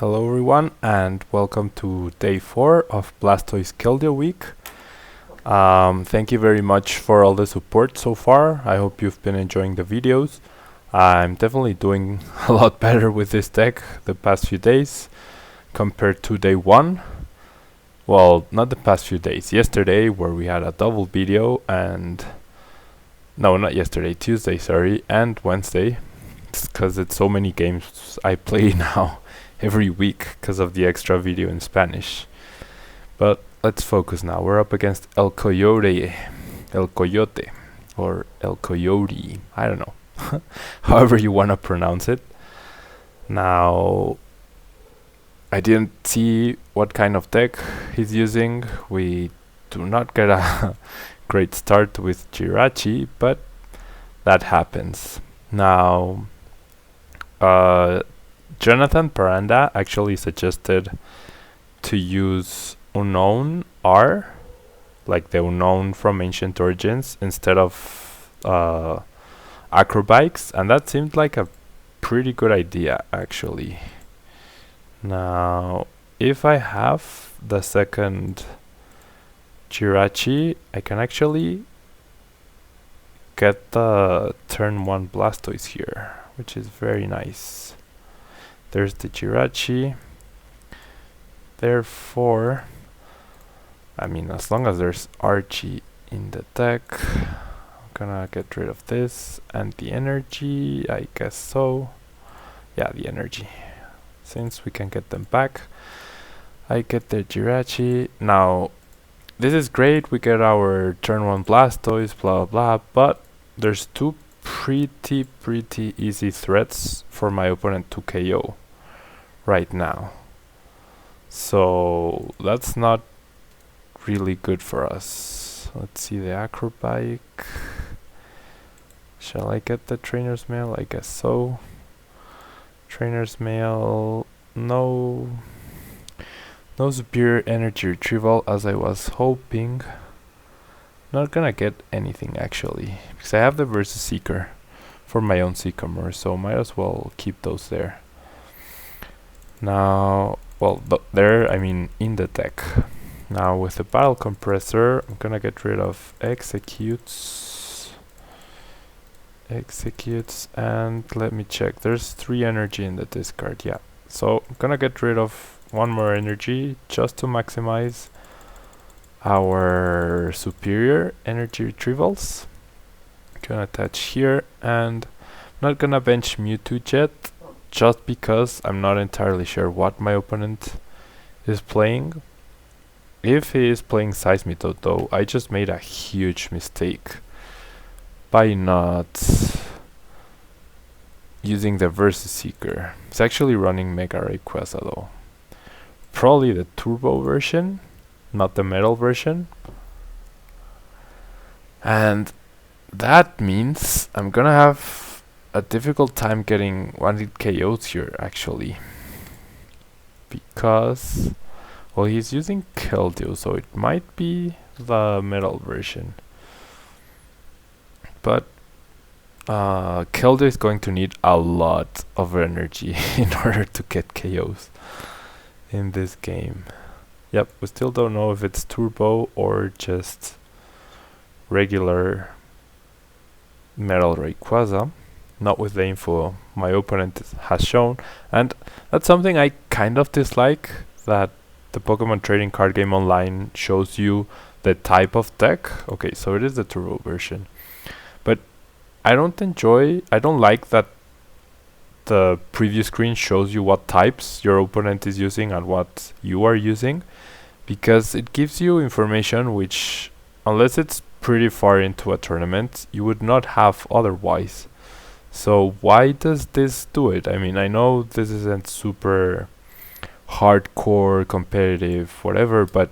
Hello everyone and welcome to day 4 of Blastoise Keldeo week. Thank you very much for all the support so far. I hope you've been enjoying the videos. I'm definitely doing a lot better with this deck the past few days compared to day 1. Well, not the past few days. Yesterday where we had a double video and... No, not yesterday, Tuesday, sorry, and Wednesday. Because it's so many games I play now every week because of the extra video in Spanish. But let's focus now. We're up against El Coyote, or El Coyote, I don't know. However you want to pronounce it. Now, I didn't see what kind of deck he's using. We do not get a great start with Jirachi, but that happens. Now, Jonathan Paranda actually suggested to use Unknown R, like the Unknown from Ancient Origins, instead of Acrobikes, and that seemed like a pretty good idea actually. Now, if I have the second Jirachi, I can actually get the turn 1 Blastoise here, which is very nice. There's the Jirachi. Therefore, I mean, as long as there's Archie in the deck, I'm gonna get rid of this and the energy, I guess so. Yeah, the energy. Since we can get them back, I get the Jirachi. Now, this is great, we get our turn 1 Blastoise, blah blah, but there's two pretty easy threats for my opponent to KO right now. So that's not really good for us. Let's see the Acrobike. Shall I get the Trainer's Mail? I guess so. Trainer's Mail, no superior energy retrieval as I was hoping. Not gonna get anything actually, because I have the Versus Seeker for my own Sycamore, so might as well keep those there. Now, well, there, I mean in the deck. Now with the Battle Compressor, I'm gonna get rid of Executes, and let me check. There's 3 energy in the discard, yeah. So I'm gonna get rid of 1 more energy just to maximize our superior energy retrievals. Gonna attach here, and I'm not gonna bench Mewtwo yet, just because I'm not entirely sure what my opponent is playing. If he is playing Seismitoad though, I just made a huge mistake by not using the Versus Seeker. It's actually running Mega Rayquaza though. Probably the turbo version, not the metal version. And that means I'm gonna have a difficult time getting 1-hit KOs here actually. Because, well, he's using Keldeo, so it might be the metal version. But Keldeo is going to need a lot of energy in order to get KOs in this game. Yep, we still don't know if it's turbo or just regular metal Rayquaza, not with the info my opponent has shown. And that's something I kind of dislike, that the Pokemon Trading Card Game Online shows you the type of deck. Okay, so it is the turbo version. But I don't like that the preview screen shows you what types your opponent is using and what you are using, because it gives you information which, unless it's pretty far into a tournament, you would not have otherwise. So why does this do it? I mean, I know this isn't super hardcore, competitive, whatever, but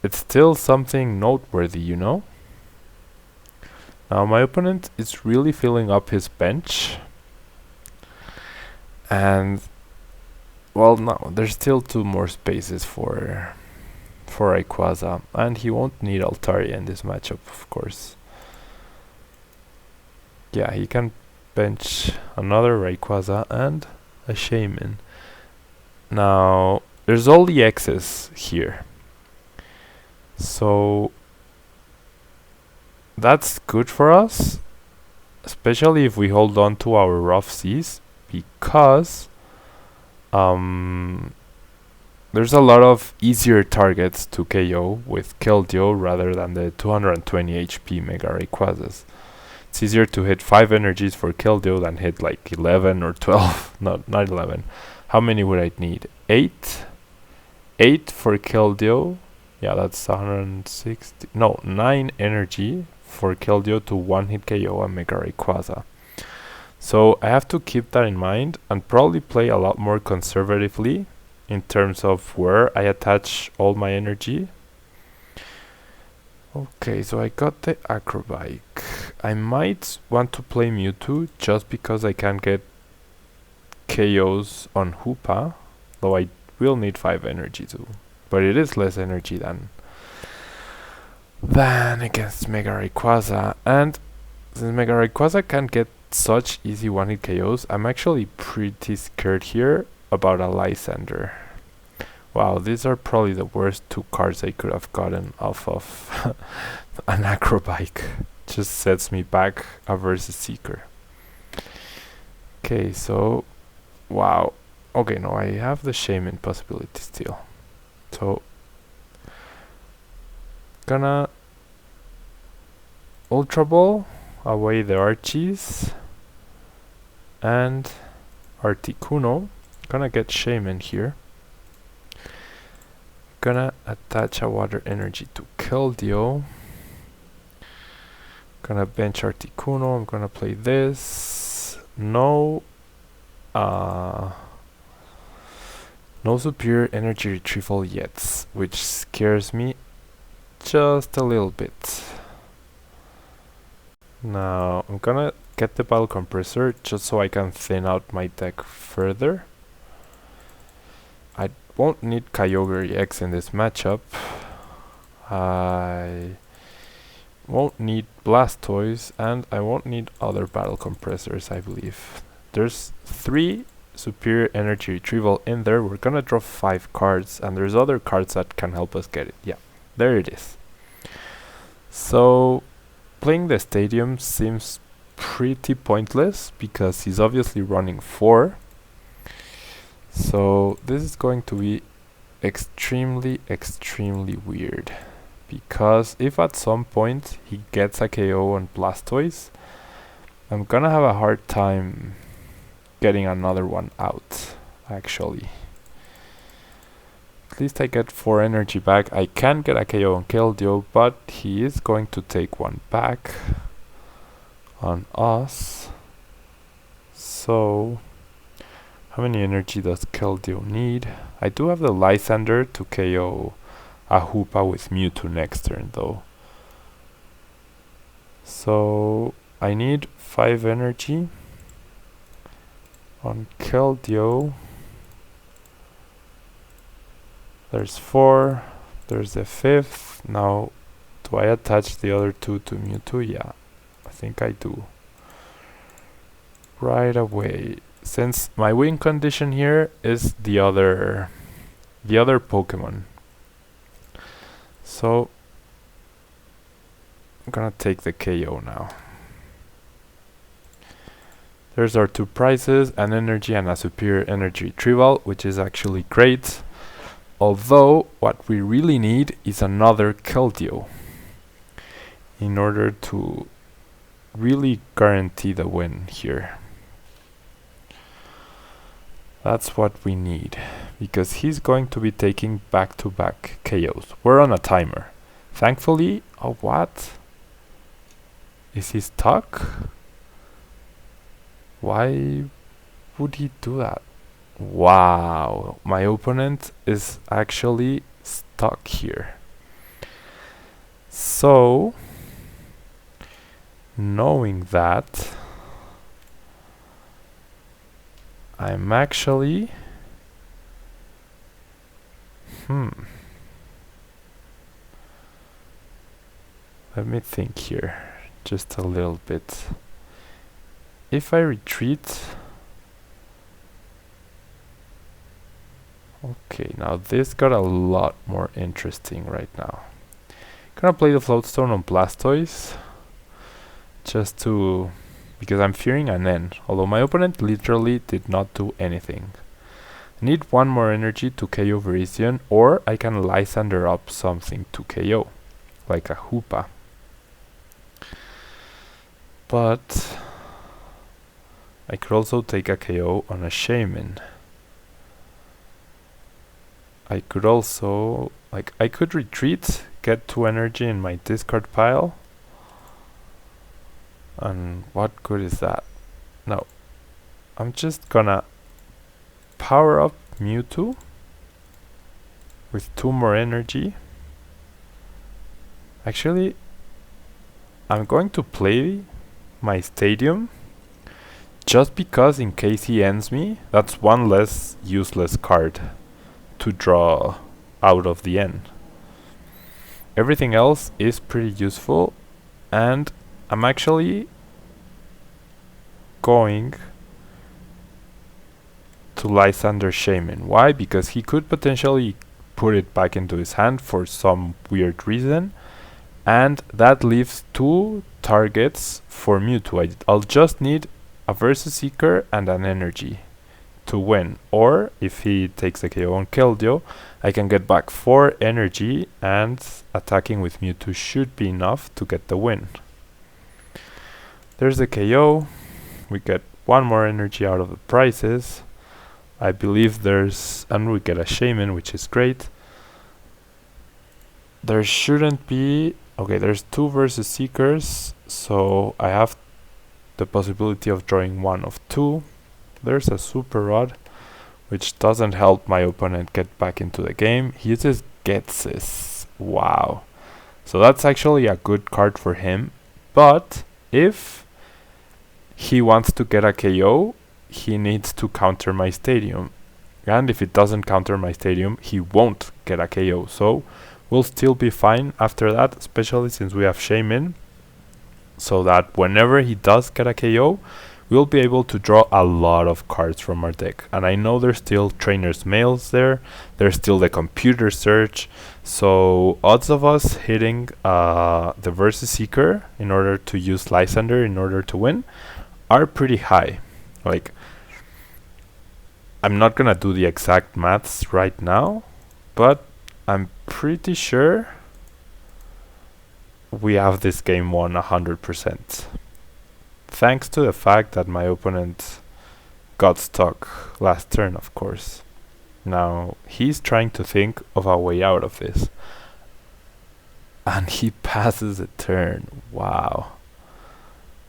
it's still something noteworthy, you know? Now my opponent is really filling up his bench. And, well, no, there's still 2 more spaces for Rayquaza, and he won't need Altaria in this matchup, of course. Yeah, he can bench another Rayquaza and a Shaman. Now, there's all the X's here. So that's good for us, especially if we hold on to our rough seas, because there's a lot of easier targets to KO with Keldeo rather than the 220 HP Mega Rayquazas. It's easier to hit 5 energies for Keldeo than hit like 11 or 12. Not 11. How many would I need? 8? 8 for Keldeo. Yeah, that's 160. No, 9 energy for Keldeo to one-hit KO a Mega Rayquaza. So I have to keep that in mind and probably play a lot more conservatively in terms of where I attach all my energy. Okay, so I got the Acrobike. I might want to play Mewtwo just because I can get KOs on Hoopa, though I will need 5 energy too. But it is less energy than against Mega Rayquaza, and since Mega Rayquaza can get such easy one-hit KOs, I'm actually pretty scared here about a Lysander. Wow, these are probably the worst 2 cards I could have gotten off of an Acrobike. Just sets me back a Versus Seeker. Okay, so wow. Okay, no, I have the Shaman possibility still. So gonna Ultra Ball away the Archies and Articuno. Gonna get Shaman here. Gonna attach a Water Energy to Keldeo. Gonna bench Articuno. I'm gonna play this. No superior energy retrieval yet, which scares me just a little bit. Now I'm gonna get the Battle Compressor just so I can thin out my deck further. I won't need Kyogre EX in this matchup. I won't need Blastoise, and I won't need other Battle Compressors, I believe. There's 3 superior energy retrieval in there. We're gonna draw 5 cards, and there's other cards that can help us get it. Yeah, there it is. So playing the Stadium seems pretty pointless because he's obviously running 4. So this is going to be extremely weird, because if at some point he gets a KO on Blastoise, I'm gonna have a hard time getting another one out, actually. At least I get 4 energy back. I can get a KO on Keldeo, but he is going to take 1 back on us. So how many energy does Keldeo need? I do have the Lysander to KO a Hoopa with Mewtwo next turn though. So I need 5 energy on Keldeo. There's 4, there's the 5th. Now, do I attach the other 2 to Mewtwo? Yeah, I think I do. Right away. Since my win condition here is the other Pokemon. So I'm gonna take the KO now. There's our 2 prizes, an energy and a superior energy retrieval, which is actually great. Although what we really need is another Keldeo in order to really guarantee the win here. That's what we need, because he's going to be taking back-to-back KOs. We're on a timer. Thankfully, oh, what? Is he stuck? Why would he do that? Wow, my opponent is actually stuck here. So, knowing that, I'm actually let me think here just a little bit. If I retreat, Okay, now this got a lot more interesting right now. Gonna play the Floatstone on Blastoise, just to... because I'm fearing an N, although my opponent literally did not do anything. I need one more energy to KO Virizion, or I can Lysander up something to KO, like a Hoopa. But I could also take a KO on a Shaman. I could also, like, I could retreat, get 2 energy in my discard pile. And what good is that? No. I'm just gonna power up Mewtwo with 2 more energy. Actually, I'm going to play my Stadium just because in case he ends me, that's 1 less useless card to draw out of the end. Everything else is pretty useful, and I'm actually going to Lysander Shaman. Why? Because he could potentially put it back into his hand for some weird reason, and that leaves 2 targets for Mewtwo. I'll just need a Versus Seeker and an energy to win, or if he takes a KO on Keldeo, I can get back 4 energy, and attacking with Mewtwo should be enough to get the win. There's the KO, we get 1 more energy out of the prizes. I believe and we get a Shaman, which is great. There shouldn't be, okay, there's 2 Versus Seekers, so I have the possibility of drawing 1 of 2. There's a Super Rod, which doesn't help my opponent get back into the game. He uses Getsis. Wow. So that's actually a good card for him. But if he wants to get a KO, he needs to counter my Stadium. And if it doesn't counter my Stadium, he won't get a KO. So we'll still be fine after that, especially since we have Shaman. So that whenever he does get a KO, we'll be able to draw a lot of cards from our deck. And I know there's still Trainer's Mails there. There's still the Computer Search. So odds of us hitting the Versus Seeker in order to use Lysander in order to win are pretty high. Like, I'm not gonna do the exact maths right now, but I'm pretty sure we have this game won 100%. Thanks to the fact that my opponent got stuck last turn, of course. Now, he's trying to think of a way out of this. And he passes a turn. Wow.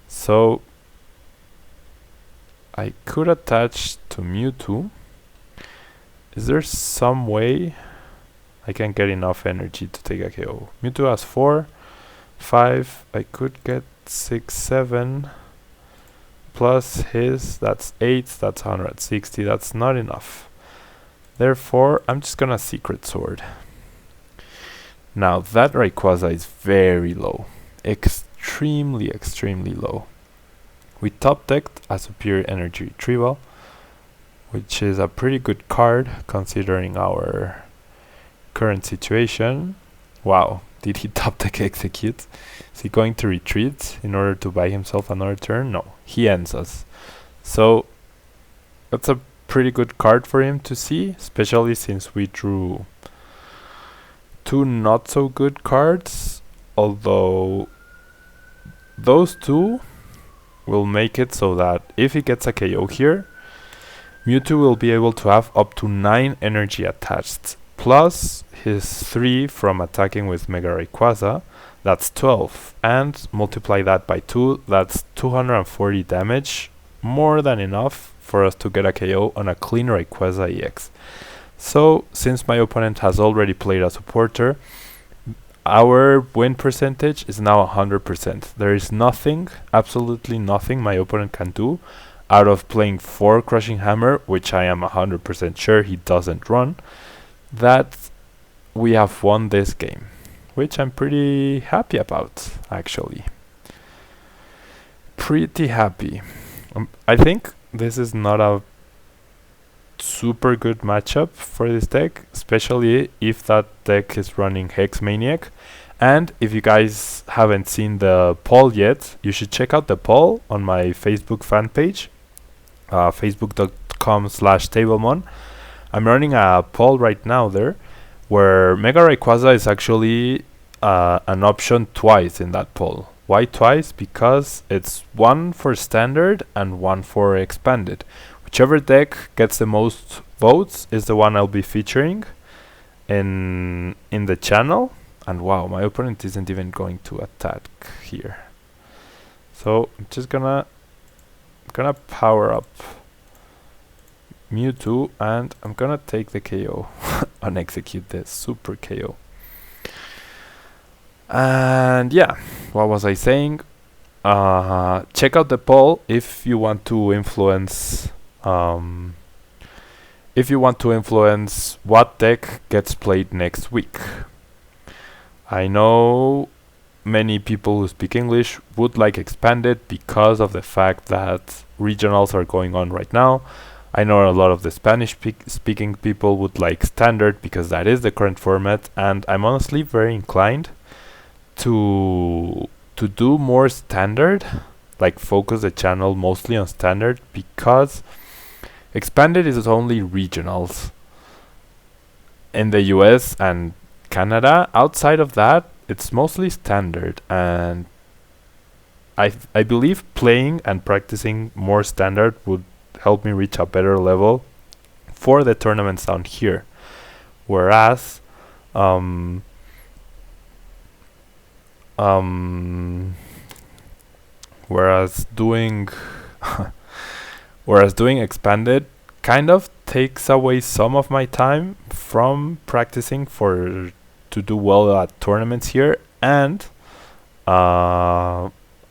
So, I could attach to Mewtwo. Is there some way I can get enough energy to take a KO? Mewtwo has 4, 5, I could get 6, 7... plus his, that's 8, that's 160, that's not enough. Therefore, I'm just gonna Secret Sword. Now, that Rayquaza is very low. Extremely, extremely low. We top decked a Superior Energy Retrieval, which is a pretty good card considering our current situation. Wow, did he top deck Execute? Is he going to retreat in order to buy himself another turn? No, he ends us. So that's a pretty good card for him to see, especially since we drew 2 not so good cards, although those 2 will make it so that if he gets a KO here, Mewtwo will be able to have up to 9 energy attached, plus his 3 from attacking with Mega Rayquaza. That's 12, and multiply that by 2, that's 240 damage, more than enough for us to get a KO on a clean Rayquaza EX. So, since my opponent has already played a supporter, our win percentage is now 100%. There is nothing, absolutely nothing my opponent can do out of playing 4 Crushing Hammer, which I am 100% sure he doesn't run, that we have won this game. Which I'm pretty happy about, actually. Pretty happy. I think this is not a super good matchup for this deck, especially if that deck is running Hex Maniac. And if you guys haven't seen the poll yet, you should check out the poll on my Facebook fan page, facebook.com/Tablemon. I'm running a poll right now there, where Mega Rayquaza is actually an option twice in that poll. Why twice? Because it's one for standard and one for expanded. Whichever deck gets the most votes is the one I'll be featuring in the channel. And wow, my opponent isn't even going to attack here. So I'm just gonna power up Mewtwo, and I'm gonna take the KO and execute the super KO. And yeah, what was I saying? Check out the poll if you want to influence what deck gets played next week. I know many people who speak English would like expanded because of the fact that regionals are going on right now. I know a lot of the Spanish speaking people would like standard because that is the current format, and I'm honestly very inclined to do more standard, like focus the channel mostly on standard, because expanded is only regionals in the US and Canada. Outside of that, it's mostly standard, and I believe playing and practicing more standard would help me reach a better level for the tournaments down here. Whereas doing expanded kind of takes away some of my time from practicing to do well at tournaments here, and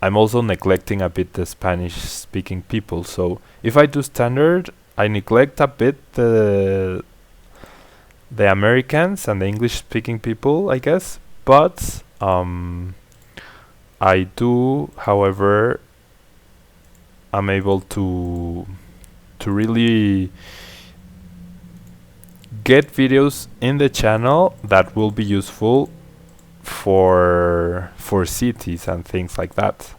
I'm also neglecting a bit the Spanish speaking people. So if I do standard, I neglect a bit the Americans and the English speaking people, I guess. But I do, however, I'm able to really get videos in the channel that will be useful for cities and things like that.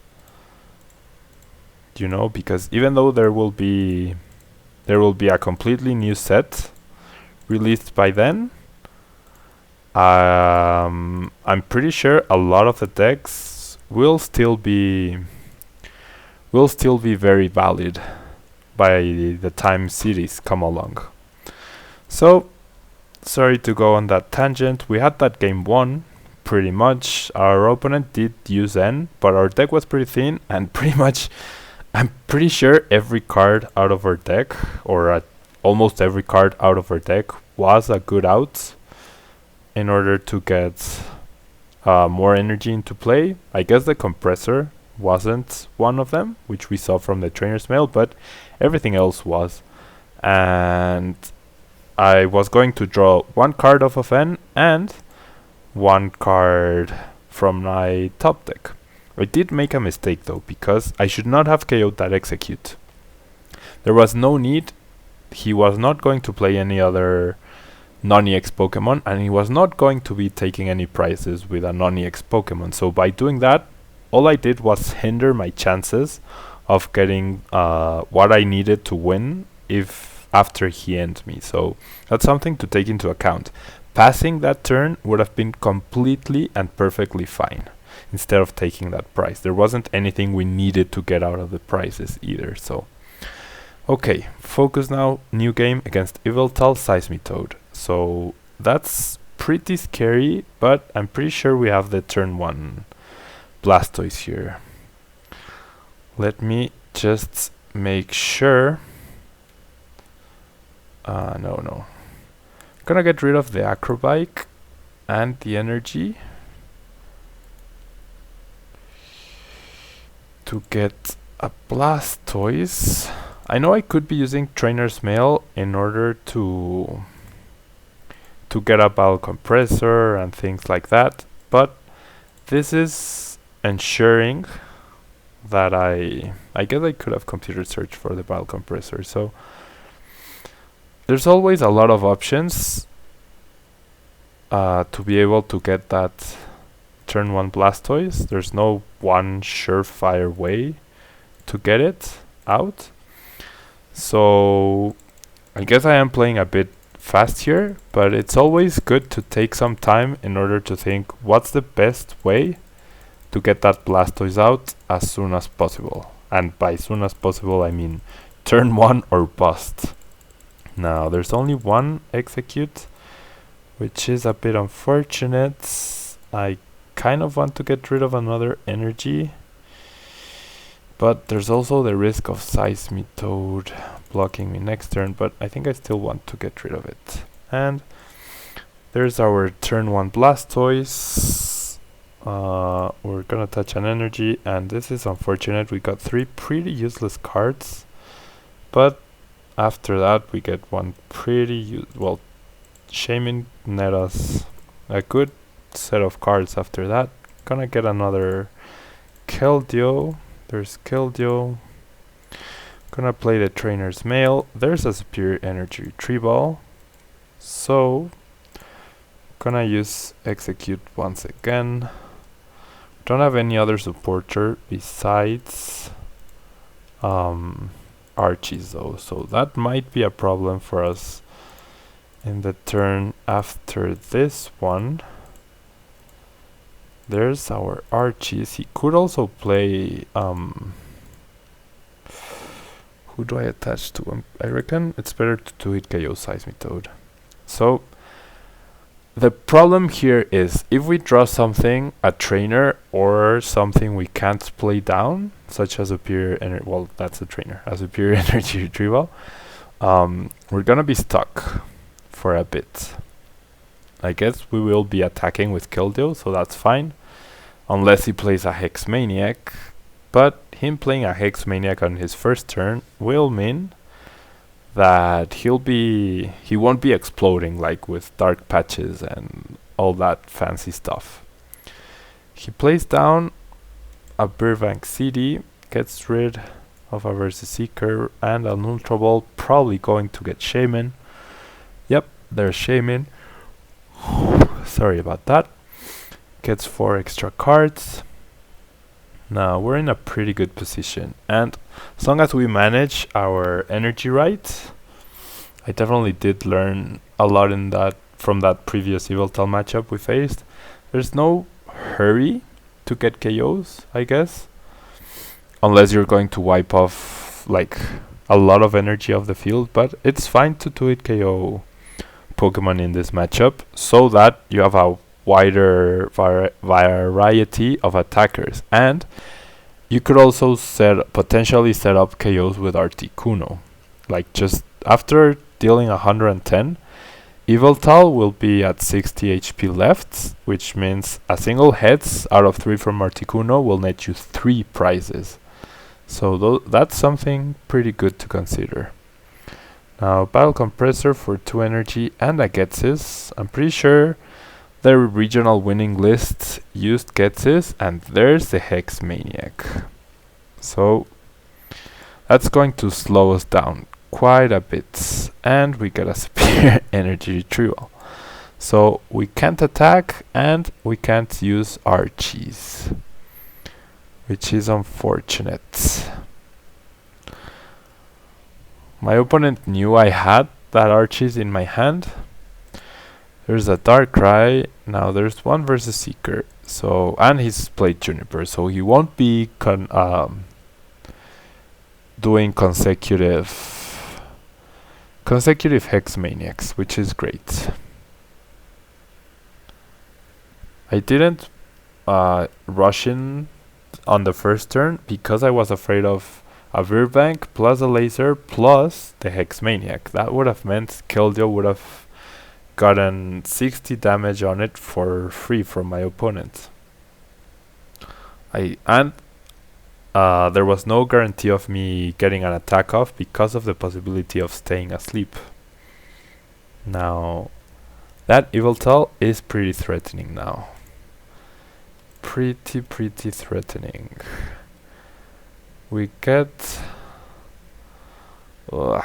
You know, because even though there will be a completely new set released by then, I'm pretty sure a lot of the decks will still be very valid by the time cities come along. So, sorry to go on that tangent. We had that game won, pretty much. Our opponent did use N, but our deck was pretty thin, and pretty much, I'm pretty sure every card out of our deck, or almost every card out of our deck, was a good out in order to get more energy into play. I guess the compressor wasn't one of them, which we saw from the trainer's mail, but everything else was. And I was going to draw one card off of N and one card from my top deck. I did make a mistake though, because I should not have KO'd that execute. There was no need. He was not going to play any other non-EX Pokemon, and he was not going to be taking any prizes with a non-EX Pokemon. So by doing that, all I did was hinder my chances of getting what I needed to win after he ended me. So that's something to take into account. Passing that turn would have been completely and perfectly fine instead of taking that prize. There wasn't anything we needed to get out of the prizes either. So okay, focus now. New game against Yveltal Seismitoad. So that's pretty scary, but I'm pretty sure we have the turn 1 Blastoise here. Let me just make sure. No. Gonna get rid of the Acrobike and the energy to get a Blastoise. I know I could be using Trainer's Mail in order to get a Ball Compressor and things like that, but this is ensuring that I guess I could have computer search for the Ball Compressor. So there's always a lot of options to be able to get that turn 1 Blastoise. There's no one surefire way to get it out. So I guess I am playing a bit fast here, but it's always good to take some time in order to think what's the best way to get that Blastoise out as soon as possible. And by soon as possible I mean turn 1 or bust. Now there's only one execute, which is a bit unfortunate. I kind of want to get rid of another energy, but there's also the risk of Seismitoad blocking me next turn, but I think I still want to get rid of it. And there's our turn 1 Blastoise. We're gonna touch an energy, and this is unfortunate. We got 3 pretty useless cards, but after that we get one pretty well, Shaman net us a good set of cards after that. Gonna get another Keldeo. There's Keldeo. Gonna play the Trainer's Mail. There's a Superior Energy Retrieval. So gonna use Execute once again. Don't have any other supporter besides Archies though, so that might be a problem for us in the turn after this one. There's our Archies. He could also play who do I attach to him? I reckon it's better to 2-hit KO Seismitoad. So the problem here is if we draw something, a trainer or something we can't play down, such as superior energy, well that's a trainer, a superior energy retrieval, we're gonna be stuck for a bit. I guess we will be attacking with Keldeo, so that's fine, unless he plays a Hex Maniac. But him playing a Hex Maniac on his first turn will mean that he won't be exploding like with Dark Patches and all that fancy stuff. He plays down a Burbank CD, gets rid of a Versus Seeker and an Ultra Ball, probably going to get Shaman. Yep, there's Shaman. Sorry about that. Gets 4 extra cards. Now we're in a pretty good position, and as long as we manage our energy right, I definitely did learn a lot in that from that previous Yveltal matchup we faced. There's no hurry to get KOs, I guess, unless you're going to wipe off like a lot of energy off the field, but it's fine to 2-hit KO Pokemon in this matchup so that you have a wider variety of attackers, and you could also potentially set up KOs with Articuno. Like just after dealing 110, Yveltal will be at 60 HP left, which means a single heads out of 3 from Articuno will net you 3 prizes. So that's something pretty good to consider. Now Battle Compressor for 2 energy and a Getsis. I'm pretty sure the regional winning list used Getsis, and there's the Hex Maniac. So that's going to slow us down quite a bit, and we get a Superior Energy Retrieval. So we can't attack and we can't use Archies, which is unfortunate. My opponent knew I had that Archies in my hand. There's a Darkrai. Now there's one Versus Seeker. So, and he's played Juniper, so he won't be doing consecutive Hex Maniacs, which is great. I didn't rush in on the first turn because I was afraid of a Virbank plus a Laser plus the Hex Maniac. That would have meant Keldeo would have gotten 60 damage on it for free from my opponent. There was no guarantee of me getting an attack off because of the possibility of staying asleep. Now that Yveltal is pretty threatening now. Pretty threatening. We get... Ugh,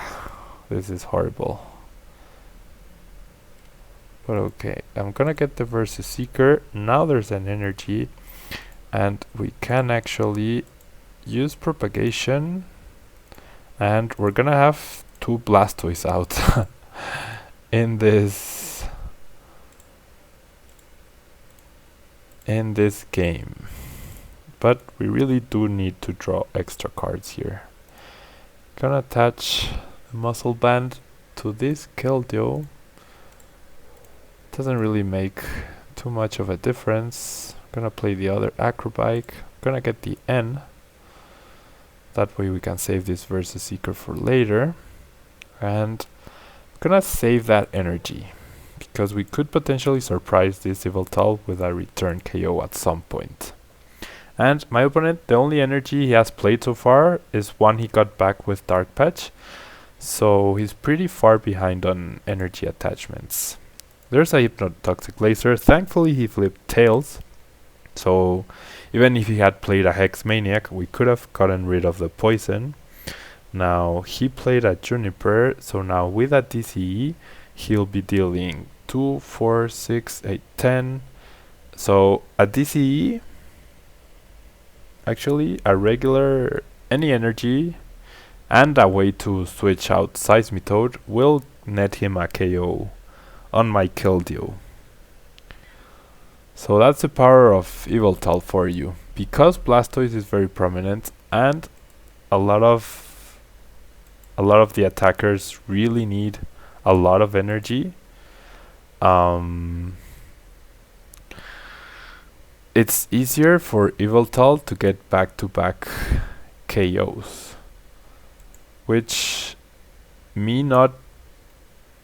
this is horrible. But okay, I'm gonna get the Versus Seeker. Now there's an energy, and we can actually use Propagation, and we're gonna have 2 Blastoise out in this game. But we really do need to draw extra cards here. Gonna attach the Muscle Band to this Keldeo. Doesn't really make too much of a difference. Gonna play the other Acrobike. Gonna get the N. That way we can save this Versus Seeker for later. And gonna save that energy, because we could potentially surprise this Yveltal with a return KO at some point. And my opponent, the only energy he has played so far is one he got back with Dark Patch. So he's pretty far behind on energy attachments. There's a Hypnotoxic Laser. Thankfully he flipped Tails. So even if he had played a Hex Maniac, we could have gotten rid of the poison. Now he played a Juniper, so now with a DCE, he'll be dealing 2, 4, 6, 8, 10. So a DCE, actually a regular, any energy, and a way to switch out Seismitoad will net him a KO on my Keldeo. So that's the power of Yveltal for you. Because Blastoise is very prominent and a lot of the attackers really need a lot of energy. It's easier for Yveltal to get back-to-back KOs, which me not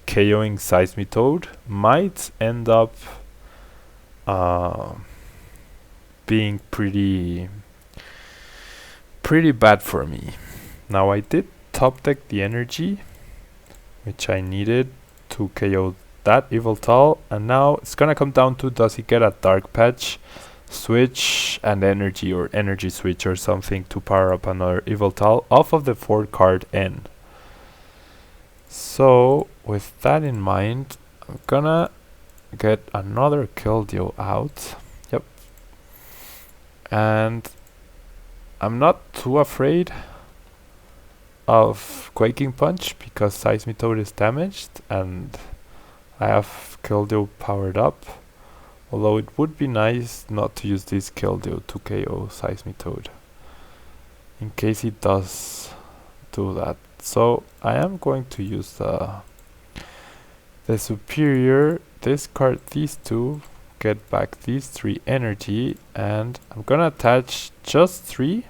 KOing Seismitoad might end up being pretty bad for me. Now I did top deck the energy, which I needed to KO that Yveltal, and now it's gonna come down to, does he get a Dark Patch, switch, and energy, or energy switch or something to power up another Yveltal off of the 4-card end. So with that in mind, I'm gonna get another Keldeo out. Yep. And I'm not too afraid of Quaking Punch because Seismitoad is damaged and I have Keldeo powered up. Although it would be nice not to use this Keldeo to KO Seismitoad, in case he does do that. So I am going to use the Superior, discard these 2, get back these 3 energy, and I'm gonna attach just 3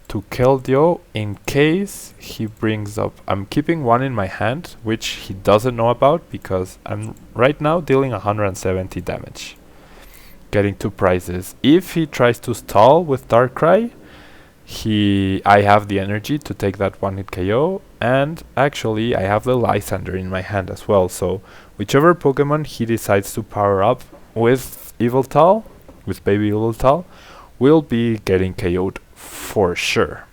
to Keldeo in case he brings up. I'm keeping 1 in my hand, which he doesn't know about because I'm right now dealing 170 damage, getting 2 prizes. If he tries to stall with Darkrai, I have the energy to take that 1-hit KO, and actually I have the Lysander in my hand as well, so whichever Pokemon he decides to power up with Yveltal, with baby Yveltal, will be getting KO'd for sure.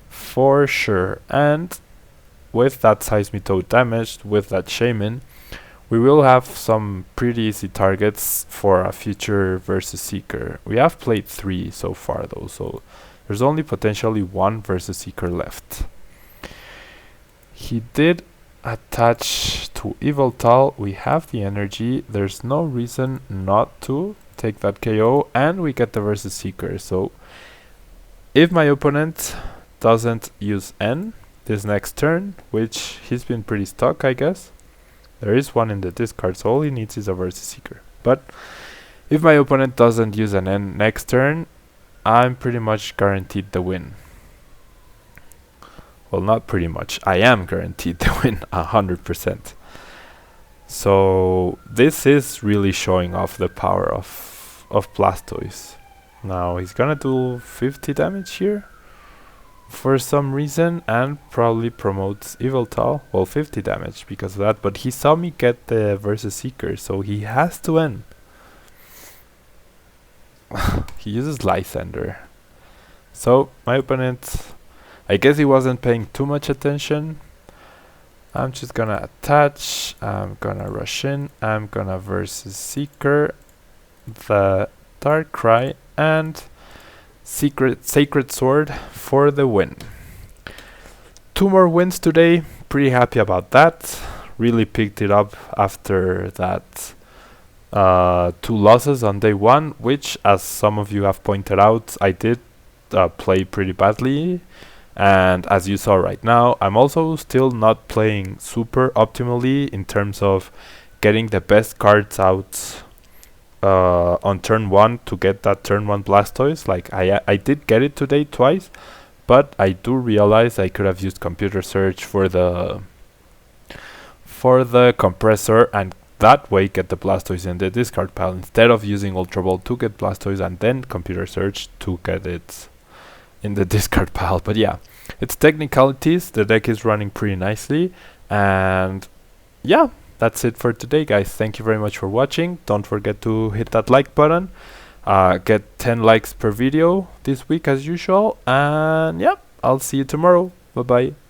For sure. And with that Seismitoad damaged, with that Shaman, we will have some pretty easy targets for a future Versus Seeker. We have played 3 so far though, so there's only potentially 1 Versus Seeker left. He did attach to Yveltal. We have the energy. There's no reason not to take that KO, and we get the Versus Seeker. So if my opponent doesn't use N this next turn, which he's been pretty stuck, I guess. There is 1 in the discard, so all he needs is a Versus Seeker. But if my opponent doesn't use an N next turn, I'm pretty much guaranteed the win. Well, not pretty much. I am guaranteed the win 100%. So this is really showing off the power of Blastoise. Now he's gonna do 50 damage here for some reason, and probably promotes Yveltal. Well, 50 damage because of that, but he saw me get the Versus Seeker, so he has to win. He uses Lysander. So my opponent, I guess he wasn't paying too much attention. I'm just gonna attach, I'm gonna rush in, I'm gonna versus Seeker, the Darkrai, and Sacred Sword for the win. 2 more wins today, pretty happy about that. Really picked it up after that 2 losses on day 1, which, as some of you have pointed out, I did play pretty badly. And as you saw right now, I'm also still not playing super optimally in terms of getting the best cards out on turn 1 to get that turn 1 Blastoise. Like I did get it today twice, but I do realize I could have used computer search for the compressor and that way get the Blastoise in the discard pile instead of using Ultra Ball to get Blastoise and then computer search to get it in the discard pile. But yeah, it's technicalities. The deck is running pretty nicely, and yeah, that's it for today, guys. Thank you very much for watching. Don't forget to hit that like button. Get 10 likes per video this week as usual, and yeah, I'll see you tomorrow. Bye bye.